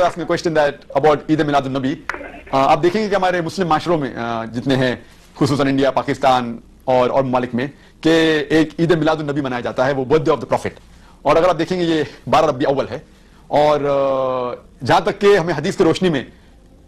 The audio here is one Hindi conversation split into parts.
ask me a question that about Eid Milad उन नबी। आप देखेंगे कि हमारे मुस्लिम माशरों में जितने हैं, खुसूसन इंडिया, पाकिस्तान और ममालिक में, कि एक ईद मिलाद उन नबी मनाया जाता है, वो बर्थडे ऑफ द प्रॉफिट। और अगर आप देखेंगे ये 12 रबी अव्वल है, और जहां तक कि हमें हदीस की रोशनी में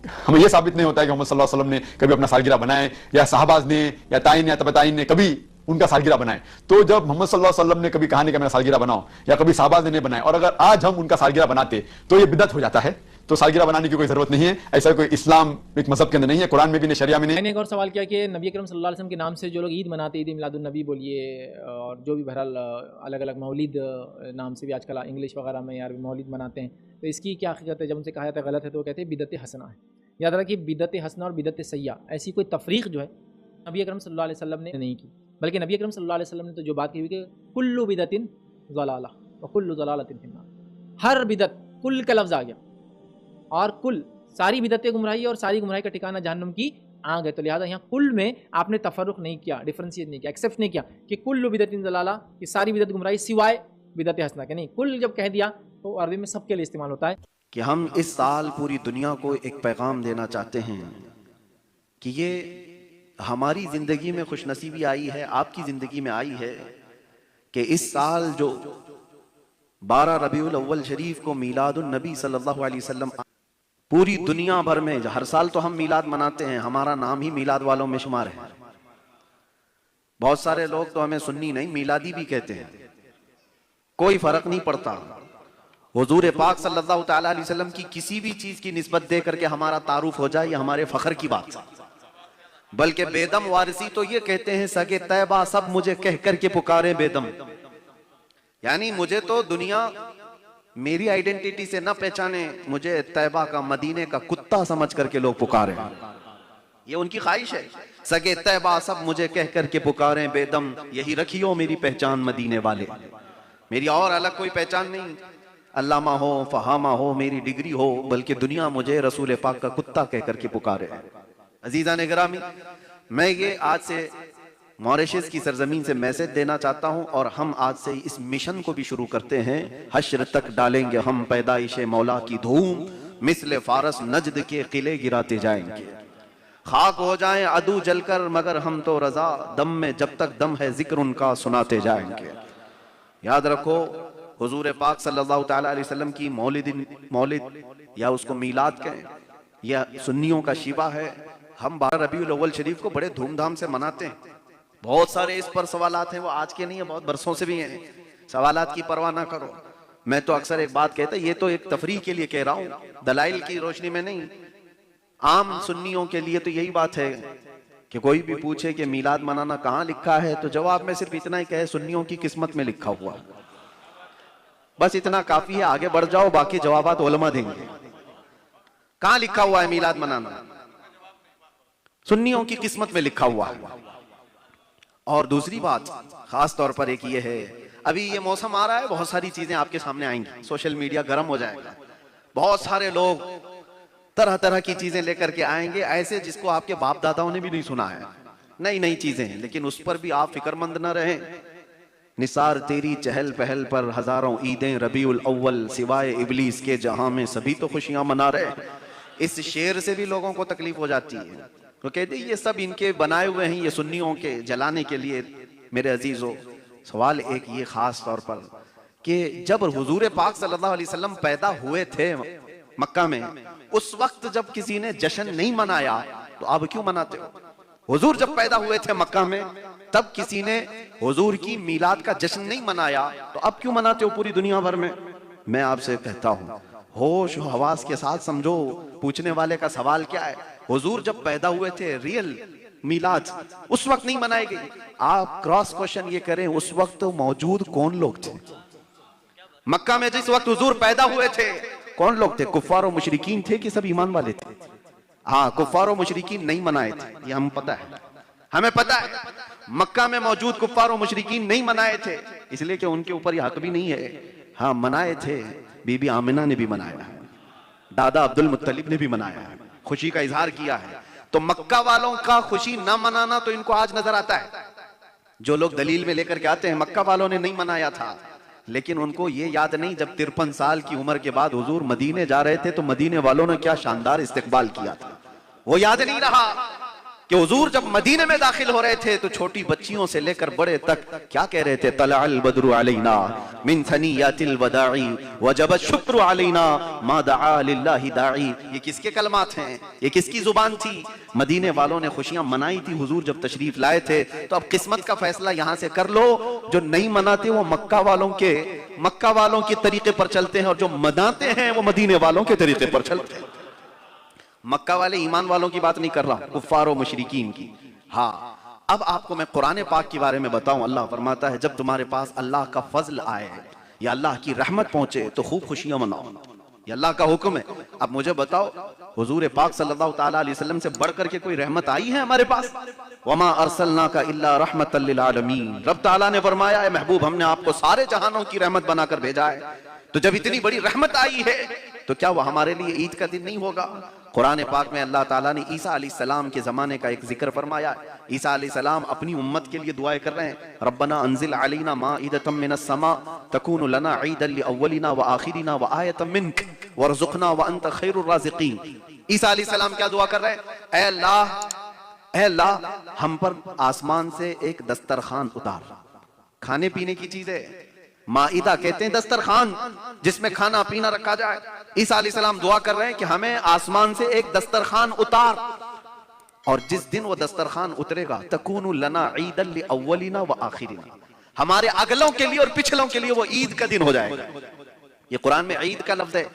हमें यह साबित नहीं होता है कि मोहम्मद सल्लल्लाहु अलैहि वसल्लम ने कभी अपना सालगिरह बनाए, या सहाबाज ने या ताइन या तबताइन ने कभी उनका सालगिरह बनाए। तो जब मोहम्मद सल्लल्लाहु अलैहि वसल्लम ने कभी कहा नहीं कि मेरा सालगिरह बनाओ, या कभी सहाबाज ने बनाए, और अगर आज हम उनका सालगिरह बनाते तो ये बिदअत हो जाता है। तो सालगिरह बनाने की कोई जरूरत नहीं है, ऐसा कोई इस्लाम एक मजहब के अंदर नहीं है, कुरान में भी नहीं, शरिया में नहीं। मैंने एक और सवाल किया कि नबी करीम सल्लल्लाहु अलैहि वसल्लम के नाम से जो लोग ईद मनाते, ईद मिलादुन नबी बोलिए, और जो भी बहरहाल अलग अलग मौलिद नाम से भी आजकल इंग्लिश वगैरह में यार मौलिद मनाते हैं, तो इसकी क्या हकीकत है? जब उनसे कहा जाता है गलत है तो वो कहते हैं बिदत हसना है। याद रखिए, बिदत हसना और बिदत सय्या ऐसी कोई तफरीक जो है नबी अकरम सल्लल्लाहु अलैहि वसल्लम ने नहीं की, बल्कि नबी अकरम सल्लल्लाहु अलैहि वसल्लम ने तो जो बात की हुई कि कुल्लु बिदतिन ज़लाला व कुल्लु ज़लालतिन फिन्नार। हर बिदत, कुल का लफ्ज़ आ गया, और कुल सारी बिदतें गुमराही है और सारी गुमराही का ठिकाना जहन्नम की आग है। तो लिहाजा यहाँ कुल में आपने तफर्रुक नहीं किया, डिफरेंशिएट नहीं किया, एक्सेप्ट नहीं किया कि कुल्लु बिदतिन ज़लाला, कि सारी बिदत गुमराही सिवाय बिदत हसना के। नहीं, कुल जब कह दिया तो अरबी में सबके लिए इस्तेमाल होता है। कि हम इस साल पूरी दुनिया को एक पैगाम देना चाहते हैं कि ये हमारी ज़िंदगी में खुशनसीबी आई है, आपकी ज़िंदगी में आई है, कि इस साल जो 12 रबीउल अव्वल शरीफ को मीलादुन नबी सल्लल्लाहु अलैहि वसल्लम, पूरी दुनिया भर में हर साल तो हम मीलाद मनाते हैं, हमारा नाम ही मीलाद वालों में शुमार है। बहुत सारे लोग तो हमें सुन्नी नहीं मीलादी भी कहते हैं, कोई फर्क नहीं पड़ता। हुजूर पाक सल्लल्लाहु तआला अलैहि वसल्लम की किसी भी चीज की निस्बत दे करके हमारा तारुफ हो जाए, ये हमारे फख्र की बात है। बल्कि बेदम वारिसी तो ये कहते हैं, सगे तैबा सब मुझे कह करके पुकारे बेदम, यानी मुझे तो दुनिया मेरी आइडेंटिटी से ना पहचाने, मुझे तैबा का, मदीने का कुत्ता समझ करके लोग पुकारे। ये उनकी ख्वाहिश है, सगे तैबा सब मुझे कह करके पुकारे बेदम, यही रखियो मेरी पहचान मदीने वाले, मेरी और अलग कोई पहचान नहीं, अल्लामा हो, फहामा हो, मेरी डिग्री हो, बल्कि दुनिया मुझे रसूल पाक का कुत्ता कह करके पुकारे। अजीज़ान गिरामी, मैं ये आज से मॉरिशस की सरजमीन से मैसेज देना चाहता हूं, और हम आज से इस मिशन को भी शुरू करते हैं। हश्र तक डालेंगे हम पैदाइश मौला की धूम, मिसले फारस नजद के किले गिराते जाएंगे, खाक हो जाएं अदू जलकर मगर हम तो रजा, दम में जब तक दम है जिक्र उनका सुनाते जाएंगे। याद रखो, हुजूर पाक सल्लल्लाहु तआला अलैहि वसल्लम की मौलिद या उसको मीलाद कहें, या सुन्नियों का शिबा है। हम 12 रबीउल अव्वल शरीफ को बड़े धूमधाम से मनाते हैं। बहुत सारे इस पर सवालात हैं, वो आज के नहीं है, बहुत बरसों से भी हैं। सवालात की परवाह ना करो। मैं तो अक्सर एक बात कहता, ये तो एक तफरीह के लिए कह रहा हूँ, दलाइल की रोशनी में नहीं। आम सुन्नियों के लिए तो यही बात है कि कोई भी पूछे कि मीलाद मनाना कहाँ लिखा है, तो जवाब में सिर्फ इतना ही कहे, सुन्नियों की किस्मत में लिखा हुआ। बस इतना काफी है, आगे बढ़ जाओ, बाकी जवाबात उलमा देंगे। कहाँ लिखा हुआ है मीलाद मनाना? सुन्नियों की किस्मत में लिखा हुआ है। और दूसरी बात खास तौर पर एक ये है, अभी ये मौसम आ रहा है, बहुत सारी चीजें आपके सामने आएंगी, सोशल मीडिया गर्म हो जाएगा, बहुत सारे लोग तरह तरह की चीजें लेकर के आएंगे, ऐसे जिसको आपके बाप दादाओं ने भी नहीं सुना है, नई नई चीजें हैं, लेकिन उस पर भी आप फिक्रमंद न रहें। निसार तेरी चहल पहल पर हजारों ईदें रबीउल अव्वल, सिवाय इबलीस के जहां में सभी तो खुशियां मना रहे। इस शेर से भी लोगों को तकलीफ हो जाती है, तो कहते ये सब इनके बनाए हुए हैं, ये सुन्नियों के जलाने के लिए। मेरे अजीजों, सवाल एक ये खास तौर पर कि जब हुजूर पाक सल्लल्लाहु अलैहि वसल्लम पैदा हुए थे मक्का में, उस वक्त जब किसी ने जश्न नहीं मनाया, तो अब क्यों मनाते हो? हुजूर जब पैदा हुए थे मक्का में, तब किसी ने हुजूर की मीलाद का जश्न नहीं मनाया, तो अब क्यों मनाते हो पूरी दुनिया भर में? मैं आपसे कहता हूं, होश हवास के साथ समझो पूछने वाले का सवाल क्या है। हुजूर जब पैदा हुए थे, रियल मीलाद उस वक्त नहीं मनाई गई। आप क्रॉस क्वेश्चन ये करें, उस वक्त तो मौजूद कौन लोग थे मक्का में? जिस वक्त हुजूर पैदा हुए थे, कौन लोग थे? कुफ्फार और मुशरिकीन थे कि सब ईमान वाले थे? हाँ, कुफ्फार और मुशरिकीन नहीं मनाए थे, ये हम पता है, हमें पता है। मक्का में मौजूद कुफ्फार और मुशरिकीन नहीं मनाए थे, इसलिए कि उनके ऊपर यह हक भी नहीं है। हाँ, मनाए थे, बीबी आमिना ने भी मनाया है, दादा अब्दुल मुत्तलिब ने भी मनाया है, खुशी का इजहार किया है। तो मक्का वालों का खुशी ना मनाना तो इनको आज नजर आता है। जो लोग दलील में लेकर के आते हैं मक्का वालों ने नहीं मनाया था, लेकिन उनको ये याद नहीं जब 53 साल की उम्र के बाद हुजूर मदीने जा रहे थे तो मदीने वालों ने क्या शानदार इस्तकबाल किया था। वो याद नहीं रहा कि हुजूर जब मदीने में दाखिल हो रहे थे तो छोटी बच्चियों से लेकर बड़े तक क्या कह रहे थे, तलअल बद्रु अलैना मिन सनियातिल वदाई वजब शुक्र अलैना मा दआ लिल्लाहि दाई। ये किसके कलमात हैं, ये किसकी जुबान थी? मदीने वालों ने खुशियां मनाई थी हुजूर जब तशरीफ लाए थे। तो अब किस्मत का फैसला यहां से कर लो, जो नहीं मनाते वो मक्का वालों के तरीके पर चलते हैं और जो मनाते हैं वो मदीने वालों के तरीके पर चलते हैं। मक्का वाले ईमान वालों की बात नहीं कर रहा, कुफ्फार और मुशरिकीन की। हाँ, अब आपको मैं कुरान पाक के बारे में बताऊं। अल्लाह फरमाता है जब तुम्हारे पास अल्लाह का फजल आए या अल्लाह की रहमत पहुंचे तो खूब खुशियां मनाओ, ये अल्लाह का हुक्म है। अब मुझे बताओ, हुजूर पाक सल्लल्लाहु ताला अलैहि वसल्लम से बढ़कर के कोई रहमत आई है हमारे पास? वमा अरसलनाका इल्ला रहमतल लिल आलमीन। रब ताला ने फरमाया है महबूब हमने आपको सारे जहानों की रहमत बनाकर भेजा है। तो जब इतनी बड़ी रहमत आई है तो क्या वो हमारे लिए ईद का दिन नहीं होगा? कुरान पाक में अल्लाह ताला ने ईसा अलैहिस्सलाम के ज़माने का एक जिक्र फरमाया। ईसा अलैहिस्सलाम अपनी उम्मत के लिए दुआएं कर रहे हैं, रब्बना अंजिल अलैना माइदतम मिनस समा तकूनु लना ईदन लिअव्वलिना व आखिरिना व आयतम मिनक वरज़ुक़ना व अंत खैरुर राज़िक़ीन। ईसा अलैहिस्सलाम क्या दुआ कर रहे हैं? ऐ अल्लाह हम पर आसमान से एक दस्तरखान उतार, खाने पीने की चीजें। माइदा कहते हैं दस्तरखान जिसमें खाना पीना रखा जाए। ईसा अलैहिस्सलाम दुआ कर रहे हैं कि हमें आसमान से एक दस्तरखान उतार, और जिस दिन वो दस्तरखान उतरेगा तकूनु लना ईदन लिअव्वलिना व आखिरिना, हमारे अगलों के लिए और पिछलों के लिए वो ईद का दिन हो जाएगा। ये कुरान में ईद का लफ्ज है,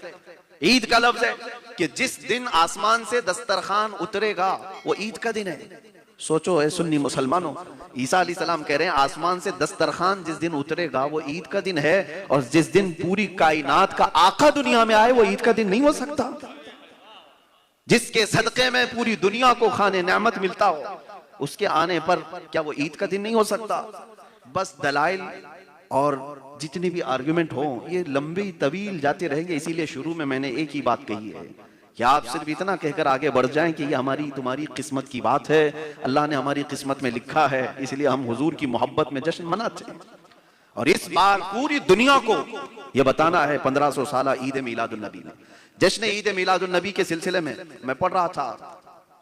ईद का लफ्ज है कि जिस दिन आसमान से दस्तरखान उतरेगा वो ईद का दिन है। सोचो है सुन्नी मुसलमानों, ईसा अलैहिस्सलाम कह रहे हैं आसमान से दस्तरखान जिस दिन उतरेगा वो ईद का दिन है, और जिस दिन पूरी कायनात का आका दुनिया में आए वो ईद का दिन नहीं हो सकता। जिसके सदके में पूरी दुनिया को खाने नेमत मिलता हो उसके आने पर क्या वो ईद का दिन नहीं हो सकता? बस दलाइल और जितने भी आर्गुमेंट हो ये लंबी तवील जाते रहेंगे। इसीलिए शुरू में मैंने एक ही बात कही है कि आप सिर्फ इतना कहकर आगे बढ़ जाएं कि ये हमारी तुम्हारी किस्मत की बात है, अल्लाह ने हमारी किस्मत में लिखा है, इसलिए हम हुजूर की मोहब्बत में जश्न मनाते हैं। और इस बार पूरी दुनिया को ये बताना है 1500 साला ईद मिलादुन नबी में। जश्न ईद मिलादुन नबी के सिलसिले में मैं पढ़ रहा था,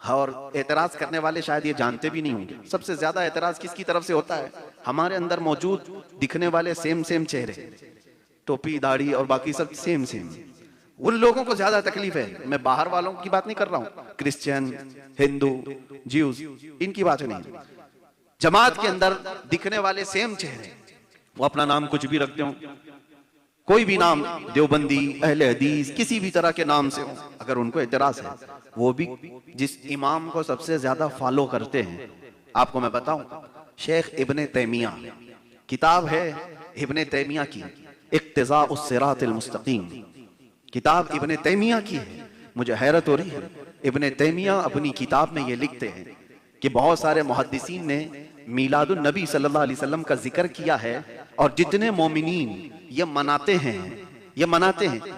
और एतराज करने वाले शायद ये जानते भी नहीं होंगे सबसे ज्यादा एतराज किसकी तरफ से होता है? हमारे अंदर मौजूद दिखने वाले सेम चेहरे, टोपी दाढ़ी और बाकी सब सेम, उन लोगों को ज्यादा तकलीफ है। मैं बाहर वालों की बात नहीं कर रहा हूं, क्रिश्चियन, हिंदू, ज्यूज, इनकी बात नहीं। जमात के अंदर दिखने वाले सेम चेहरे, वो अपना नाम कुछ भी रखते हो, कोई भी नाम, देवबंदी, अहले हदीस, किसी भी तरह के नाम से हो, अगर उनको एतराज है, वो भी जिस इमाम को सबसे ज्यादा फॉलो करते हैं, आपको मैं बताऊं, शेख इब्ने तैमिया, किताब है इब्ने तैमिया की, इक्तिज़ाउस सिरातिल मुस्तकीम, किताब इब्ने तैमिया की है। मुझे हैरत हो रही है, इब्ने तैमिया अपनी किताब में ये लिखते हैं कि बहुत सारे मुहद्दिसीन ने मीलादुन नबी सल्लल्लाहु अलैहि वसल्लम का जिक्र किया है, और जितने मोमिनीन ये मनाते हैं,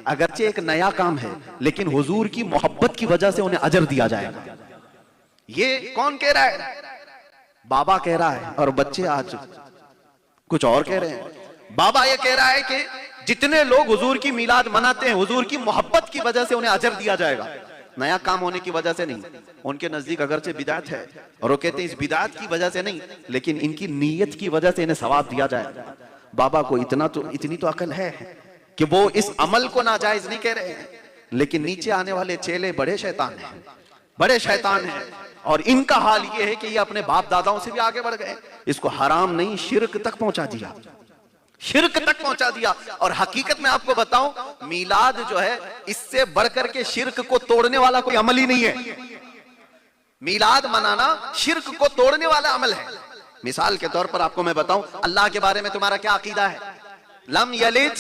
अगरचे एक नया काम है लेकिन हुजूर की मोहब्बत की वजह से उन्हें अजर दिया जाएगा। ये कौन कह रहा है? बाबा कह रहा है, और बच्चे आज कुछ और कह रहे हैं। बाबा ये कह रहा है कि जितने लोग हुजूर की मिलाद मनाते हैं हुजूर की मोहब्बत की वजह से उन्हें अजर दिया जाएगा, नया काम होने की वजह से नहीं। उनके नजदीक अगरचे बिदात है, और वो कहते हैं इस बिदात की वजह से नहीं, लेकिन इनकी नीयत की वजह से इन्हें सवाब दिया जाएगा। बाबा को इतनी तो अकल है कि वो इस अमल को नाजायज नहीं कह रहे हैं, लेकिन नीचे आने वाले चेले बड़े शैतान हैं, और इनका हाल ये है कि ये अपने बाप दादाओं से भी आगे बढ़ गए, इसको हराम नहीं शिर्क तक पहुंचा दिया। और हकीकत में आपको बताऊं, मीलाद जो है इससे बढ़कर के शिर्क को तोड़ने वाला कोई अमल ही नहीं है। मीलाद मनाना शिर्क को तोड़ने वाला अमल है। मिसाल के तौर पर आपको मैं बताऊं, अल्लाह के बारे में तुम्हारा क्या अकीदा है? लम यलिद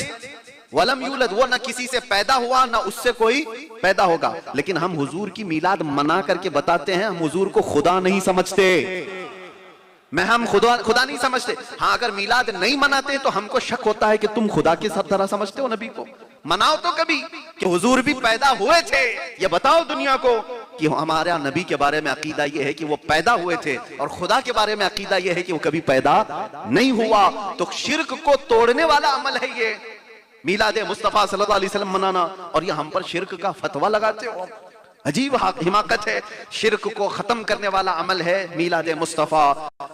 वलम यूलद, वो ना किसी से पैदा हुआ ना उससे कोई पैदा होगा। लेकिन हम हुजूर की मीलाद मना करके बताते हैं हम हुजूर को खुदा नहीं समझते, हम खुदा नहीं समझते। हाँ, अगर मीलाद नहीं मनाते तो हमको शक होता है कि तुम खुदा के सब तरह समझते हो नबी को। मनाओ तो कभी कि हुजूर भी पैदा हुए थे, ये बताओ दुनिया को कि हमारा नबी के बारे में अकीदा ये है कि वो पैदा हुए थे, और खुदा के बारे में अकीदा ये है कि वो कभी पैदा नहीं हुआ। तो शिर्क को तोड़ने वाला अमल है ये मीलाद मुस्तफ़ा सल्लल्लाहु अलैहि वसल्लम मनाना, और ये हम पर शिर्क का फतवा लगाते हो। अजीब हिमाकत है। शिर्क को खत्म करने वाला अमल है मीलाद मुस्तफ़ा।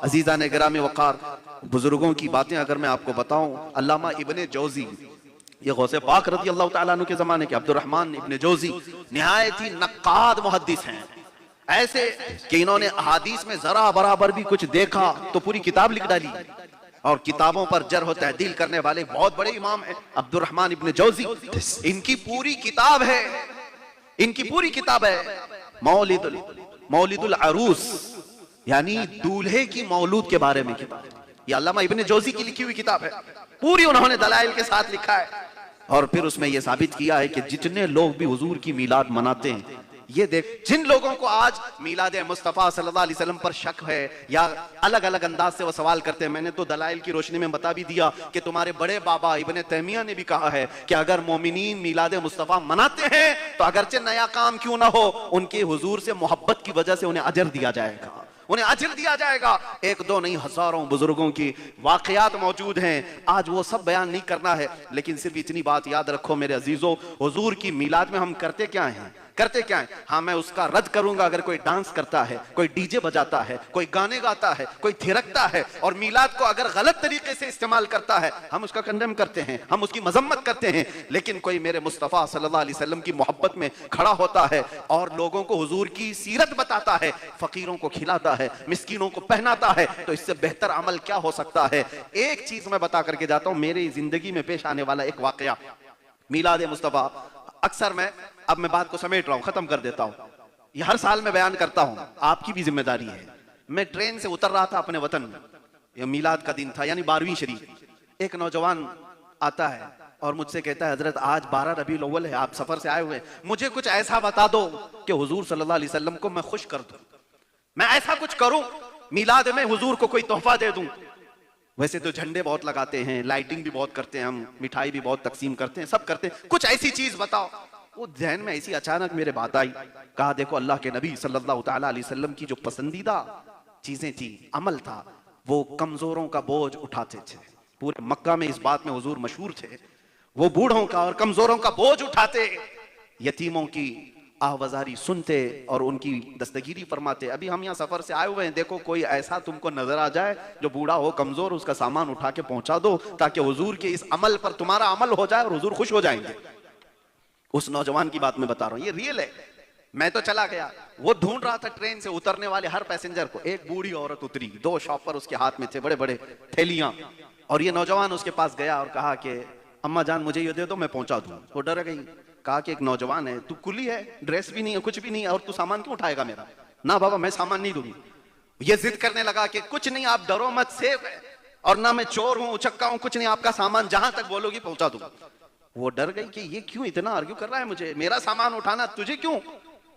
अजीज़ा ने गिरामी वक़ार, बुजुर्गों की बातें अगर मैं आपको बताऊं, अल्लामा इब्ने जौज़ी, ये गौसे पाक रज़ी अल्लाह तआला अन्हु के जमाने के अब्दुर्रहमान इब्ने जौज़ी निहायत ही नक्काद मुहद्दिस हैं, ऐसे कि इन्होंने अहादीस में जरा बराबर भी कुछ देखा तो पूरी किताब लिख डाली, और किताबों पर जर्ह तहदील करने वाले बहुत बड़े इमाम हैं अब्दुर्रहमान इब्ने जौज़ी। इनकी पूरी किताब है, इनकी पूरी किताब है मौलिदुल अरूस, यानी दूल्हे की मौलूद के बारे में किताब। ये अल्लामा इब्ने जौज़ी की लिखी हुई किताब है, पूरी उन्होंने दलाइल के साथ लिखा है। और फिर उसमें यह साबित किया है कि जितने लोग भी हुजूर की मीलाद मनाते हैं, ये देख, जिन लोगों को आज मीलाद मुस्तफ़ा सल्लल्लाहु अलैहि वसल्लम पर शक है या अलग अलग अंदाज से वो सवाल करते हैं, मैंने तो दलाइल की रोशनी में बता भी दिया कि तुम्हारे बड़े बाबा इब्ने तैमिया ने भी कहा है कि अगर मोमिनीन मीलाद मुस्तफ़ा मनाते हैं तो अगरचे नया काम क्यों ना हो, उनके हुजूर से मोहब्बत की वजह से उन्हें अजर दिया जाएगा, उन्हें अजर दिया जाएगा। एक दो नहीं, हजारों बुजुर्गों की वाकयात मौजूद हैं, आज वो सब बयान नहीं करना है, लेकिन सिर्फ इतनी बात याद रखो मेरे अजीजों, हुजूर की मीलाद में हम करते क्या हैं, करते क्या है? हाँ, मैं उसका रद्द करूंगा अगर कोई डांस करता है, कोई डीजे बजाता है, कोई गाने गाता है, कोई थिरकता है, और मीलाद को अगर गलत तरीके से इस्तेमाल करता है, हम उसका कंडेम करते हैं, हम उसकी मजम्मत करते हैं। लेकिन कोई मेरे मुस्तफ़ा सल्लल्लाहु अलैहि वसल्लम की मोहब्बत में खड़ा होता है और लोगों को हुजूर की सीरत बताता है, फकीरों को खिलाता है, मिस्कीनों को पहनाता है, तो इससे बेहतर अमल क्या हो सकता है? एक चीज मैं बता करके जाता हूं, मेरी जिंदगी में पेश आने वाला एक वाकया मीलाद मुस्तफ़ा। अक्सर अब मैं बात को समेट रहा हूं, खत्म कर देता हूं, ये हर साल मैं बयान करता हूं, आपकी भी जिम्मेदारी है। मैं ट्रेन से उतर रहा था अपने वतन में, ये मीलाद का दिन था, यानी 12वीं शरीफ। एक नौजवान आता है और मुझसे कहता है, हजरत आज 12 रबीउल अव्वल है, आप सफर से आए हुए, मुझे कुछ ऐसा बता दो कि हुजूर सल्लल्लाहु अलैहि वसल्लम को मैं खुश कर दूं, मैं ऐसा कुछ करूं मीलाद में हुजूर को कोई तोहफा दे दूं। वैसे तो झंडे बहुत लगाते हैं, लाइटिंग भी बहुत करते हैं, हम मिठाई भी बहुत तकसीम करते हैं, सब करते हैं, कुछ ऐसी चीज बताओ। वो ध्यान में ऐसी अचानक मेरे बात आई, कहा देखो अल्लाह के नबी सल्लल्लाहु ताला अलैहि वसल्लम की जो पसंदीदा चीजें थी, अमल था, वो कमजोरों का बोझ उठाते थे। पूरे मक्का में इस बात में हुजूर मशहूर थे, वो बूढ़ों का और कमजोरों का बोझ उठाते, यतीमों की आहवजारी सुनते और उनकी दस्तगीरी फरमाते। अभी हम यहाँ सफर से आए हुए हैं, देखो कोई ऐसा तुमको नजर आ जाए जो बूढ़ा हो, कमजोर, उसका सामान उठा के पहुंचा दो, ताकि हुजूर के इस अमल पर तुम्हारा अमल हो जाए और हुजूर खुश हो जाएंगे। उस नौजवान की बात मैं बता रहा हूं, ये रियल है। मैं तो चला गया, वो ढूंढ रहा था ट्रेन से उतरने वाले हर पैसेंजर को। एक बूढ़ी औरत उतरी, 2 शॉपर उसके हाथ में थे, बड़े बड़े थैलियां, और ये नौजवान उसके पास गया और कहा कि अम्मा जान मुझे ये दे दो, मैं पहुंचा दूं। वो डर गई, कहा कि एक नौजवान है, तू कुली है, ड्रेस भी नहीं है, कुछ भी नहीं है, और तू सामान क्यों उठाएगा मेरा? ना बाबा, मैं सामान नहीं दूंगी। ये जिद करने लगा कि कुछ नहीं, आप डरो मत, सेफ है, और ना मैं चोर हूं, उचक्का हूं, कुछ नहीं, आपका सामान जहां तक बोलोगी पहुंचा दूंगा। वो डर गई कि ये क्यों इतना आर्ग्यू कर रहा है मुझे, मेरा सामान उठाना तुझे क्यों?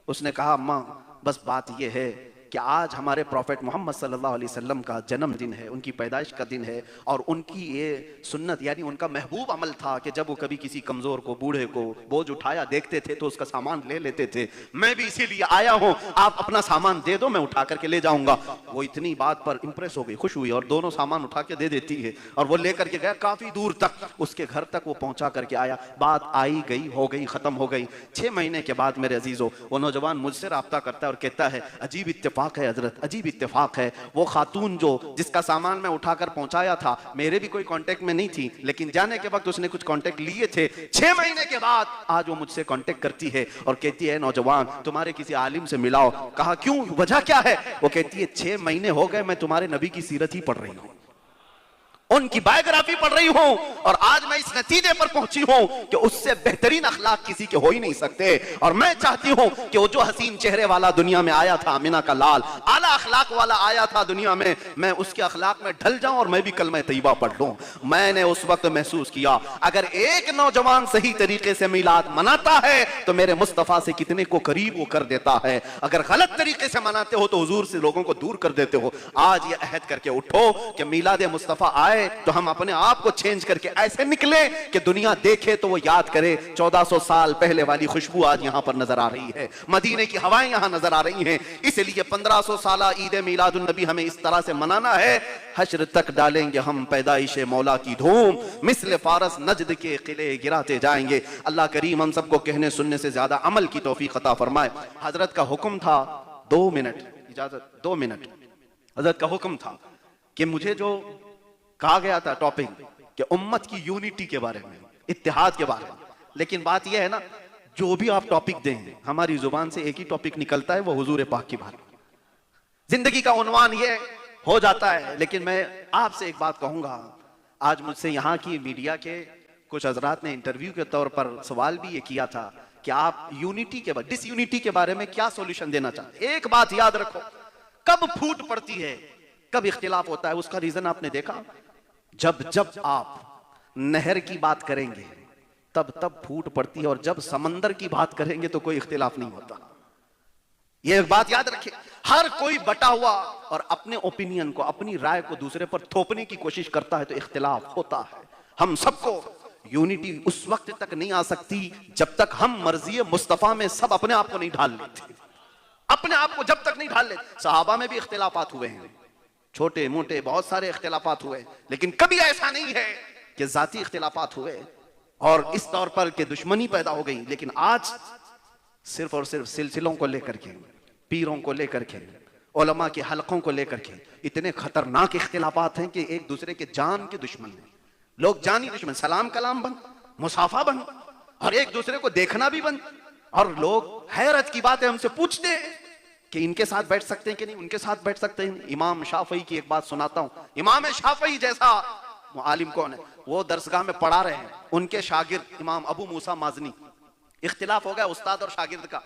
उसने कहा अम्मा बस बात ये है कि आज हमारे प्रॉफेट मोहम्मद सल्लल्लाहु अलैहि वसल्लम का जन्मदिन है, उनकी पैदाइश का दिन है, और उनकी ये सुन्नत यानी उनका महबूब अमल था कि जब वो कभी किसी कमजोर को, बूढ़े को बोझ उठाया देखते थे तो उसका सामान ले लेते थे। मैं भी इसीलिए आया हूं, आप अपना सामान दे दो, मैं उठा करके ले जाऊंगा। वो इतनी बात पर इंप्रेस हो गई, खुश हुई, और दोनों सामान उठा के दे देती है, और वो लेकर के गया काफी दूर तक, उसके घर तक वो पहुंचा करके आया। बात आई गई, हो गई, खत्म हो गई। 6 महीने के बाद मेरे अजीजों, वो नौजवान मुझसे राब्ता करता है और कहता है अजीब इत्तेफाक है हजरत, अजीब इत्तेफाक है, वो खातून जो जिसका सामान मैं उठाकर पहुंचाया था, मेरे भी कोई कांटेक्ट में नहीं थी, लेकिन जाने के वक्त उसने कुछ कांटेक्ट लिए थे। 6 महीने के बाद आज वो मुझसे कांटेक्ट करती है और कहती है नौजवान तुम्हारे किसी आलिम से मिलाओ। कहा क्यों, वजह क्या है? वो कहती है 6 महीने हो गए मैं तुम्हारे नबी की सीरत ही पढ़ रही हूं, उनकी बायोग्राफी पढ़ रही हूं, और आज मैं इस नतीजे पर पहुंची हूं कि उससे बेहतरीन अखलाक किसी के हो ही नहीं सकते। और मैं चाहती हूं कि वो जो हसीन चेहरे वाला दुनिया में आया था, अमीना का लाल, आला अखलाक वाला आया था दुनिया में, मैं उसके अखलाक में ढल जाऊं और मैं भी कलमा तैयबा पढ़ लूं। मैंने उस वक्त महसूस किया अगर एक नौजवान सही तरीके से मीलाद मनाता है तो मेरे मुस्तफा से कितने को करीब वो कर देता है, अगर गलत तरीके से मनाते हो तो हुजूर से लोगों को दूर कर देते हो। आज ये अहद करके उठो कि मीलाद मुस्तफा आए आए तो हम अपने आप को चेंज करके ऐसे निकले कि दुनिया देखे तो वो याद करे 1400 साल पहले वाली खुशबू आज यहां पर नजर आ रही है, मदीने की हवाएं यहां नजर आ रही हैं। इसलिए 1500 साल ईद मिलादुन नबी हमें इस तरह से मनाना है, हश्र तक डालेंगे हम पैदाइश मौला की धूम, मिस्ल फारस नजद के किले गिराते जाएंगे। अल्लाह करीम हम सबको कहने सुनने से ज्यादा अमल की तौफीक अता फरमाए। हजरत का हुक्म था 2 मिनट इजाजत, 2 मिनट। हजरत का हुक्म था कि मुझे जो कहा गया था टॉपिक कि उम्मत की यूनिटी के बारे में, इत्तेहाद के बारे में, लेकिन बात यह है ना, जो भी आप टॉपिक दें हमारी जुबान से एक ही टॉपिक निकलता है, वो हुजूर पाक की बात। जिंदगी का उन्वान ये हो जाता है। लेकिन मैं आपसे एक बात कहूंगा, आज मुझसे यहाँ की मीडिया के कुछ हजरात ने इंटरव्यू के तौर पर सवाल भी ये किया था कि आप यूनिटी के बारे, डिसयूनिटी के बारे में क्या सॉल्यूशन देना चाहते हैं। एक बात याद रखो, कब फूट पड़ती है, कब इख्तिलाफ होता है, उसका रीजन आपने देखा, जब जब आप नहर की बात करेंगे तब तब फूट पड़ती है, और जब समंदर की बात करेंगे तो कोई इख्तिलाफ नहीं होता। यह बात याद रखिए, हर कोई बटा हुआ और अपने ओपिनियन को, अपनी राय को दूसरे पर थोपने की कोशिश करता है तो इख्तिलाफ होता है। हम सबको यूनिटी उस वक्त तक नहीं आ सकती जब तक हम मर्जी मुस्तफा में सब अपने आप को नहीं ढाल लेते, अपने आप को जब तक नहीं ढाल लेते। सहाबा में भी इख्तिलाफात हुए हैं, छोटे मोटे बहुत सारे इख्तिलाफात हुए, लेकिन कभी ऐसा नहीं है कि जाती इख्तिलाफात हुए और इस तौर पर कि दुश्मनी पैदा हो गई। लेकिन आज सिर्फ और सिर्फ सिलसिलों को लेकर के, पीरों को लेकर के, उलमा के हलकों को लेकर के इतने खतरनाक इख्तिलाफात हैं कि एक दूसरे के जान के दुश्मन हैं। लोग जानी दुश्मन, सलाम कलाम बंद, मुसाफा बंद, और एक दूसरे को देखना भी बंद। और लोग हैरत की बात है, हमसे पूछते हैं कि इनके साथ बैठ सकते हैं कि नहीं, उनके साथ बैठ सकते हैं। इमाम शाफई की एक बात सुनाता हूं। इमाम शाफई जैसा वो आलिम कौन है, वो दरसगाह में पढ़ा रहे हैं, उनके शागिर्द इमाम अबू मूसा माजनी, इख्तिलाफ हो गया उस्ताद और शागिर्द का।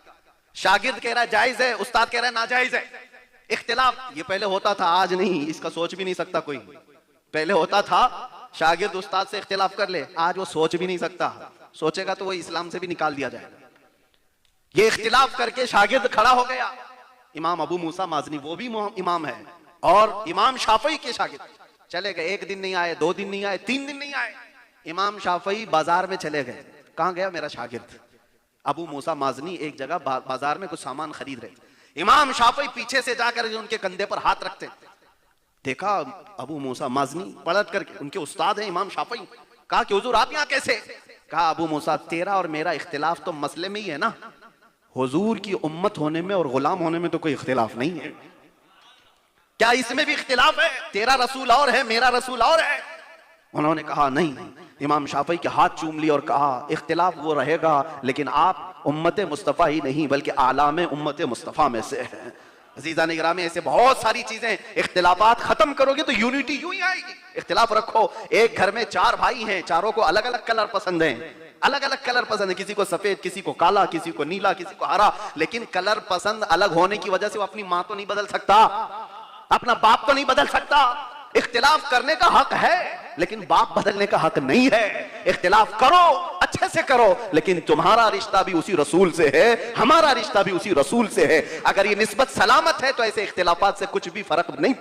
शागिर्द कह रहा है जायज है, उस्ताद कह रहा है नाजायज है। इख्तिलाफ ये पहले होता था, आज नहीं, इसका सोच भी नहीं सकता कोई। पहले होता था शागिर्द उस्ताद से इख्तिलाफ कर ले, आज वो सोच भी नहीं सकता, सोचेगा तो वो इस्लाम से भी निकाल दिया जाएगा। ये इख्तिलाफ करके शागिर्द खड़ा हो गया, इमाम अबू मूसा माजनी, वो भी इमाम है, और इमाम शाफई के शागिर्द चले गए। 1 दिन नहीं आए, 2 दिन नहीं आए, 3 दिन नहीं आए। इमाम शाफई बाजार में चले गए। कहां गया मेरा शागिर्द? अबू मूसा माजनी एक जगह बाजार में कुछ सामान खरीद रहे। इमाम शाफई पीछे से जाकर उनके कंधे पर हाथ रखते, देखा अबू मूसा माजनी पलट करके, उनके उस्ताद हैं इमाम शाफई। कहा कि हुजूर आप यहाँ कैसे? कहा अबू मूसा तेरा और मेरा इख्तिलाफ तो मसले में ही है ना, हुजूर की उम्मत होने में और गुलाम होने में तो कोई इख्तिलाफ नहीं है, क्या इसमें भी इख्तिलाफ है? तेरा रसूल और है, मेरा रसूल और है। उन्होंने कहा नहीं। इमाम शाफई के हाथ चूम लिए और कहा इख्तिलाफ वो रहेगा, लेकिन आप उम्मत मुस्तफ़ा ही नहीं बल्कि आलाम उम्मत मुस्तफ़ा में से है। अज़ीज़ान इकराम, ऐसे बहुत सारी चीजें, इख्तिलाफात खत्म करोगे तो यूनिटी यूं ही आएगी। इख्तिलाफ रखो, एक घर में 4 भाई हैं, चारों को अलग अलग कलर पसंद हैं, अलग अलग कलर पसंद है, किसी को सफेद, किसी को काला, किसी को नीला, किसी को हरा, लेकिन कलर पसंद अलग होने की वजह से वो अपनी माँ तो नहीं बदल सकता, अपना बाप तो नहीं बदल सकता। इख्तिलाफ करने का हक है, लेकिन बाप बदलने का हक नहीं है। इख्तिलाफ करो, अच्छे से करो, लेकिन तुम्हारा रिश्ता भी उसी रसूल से है, हमारा रिश्ता भी उसी रसूल से है। अगर ये निस्बत सलामत है तो ऐसे इख्तिलाफात से कुछ भी फर्क नहीं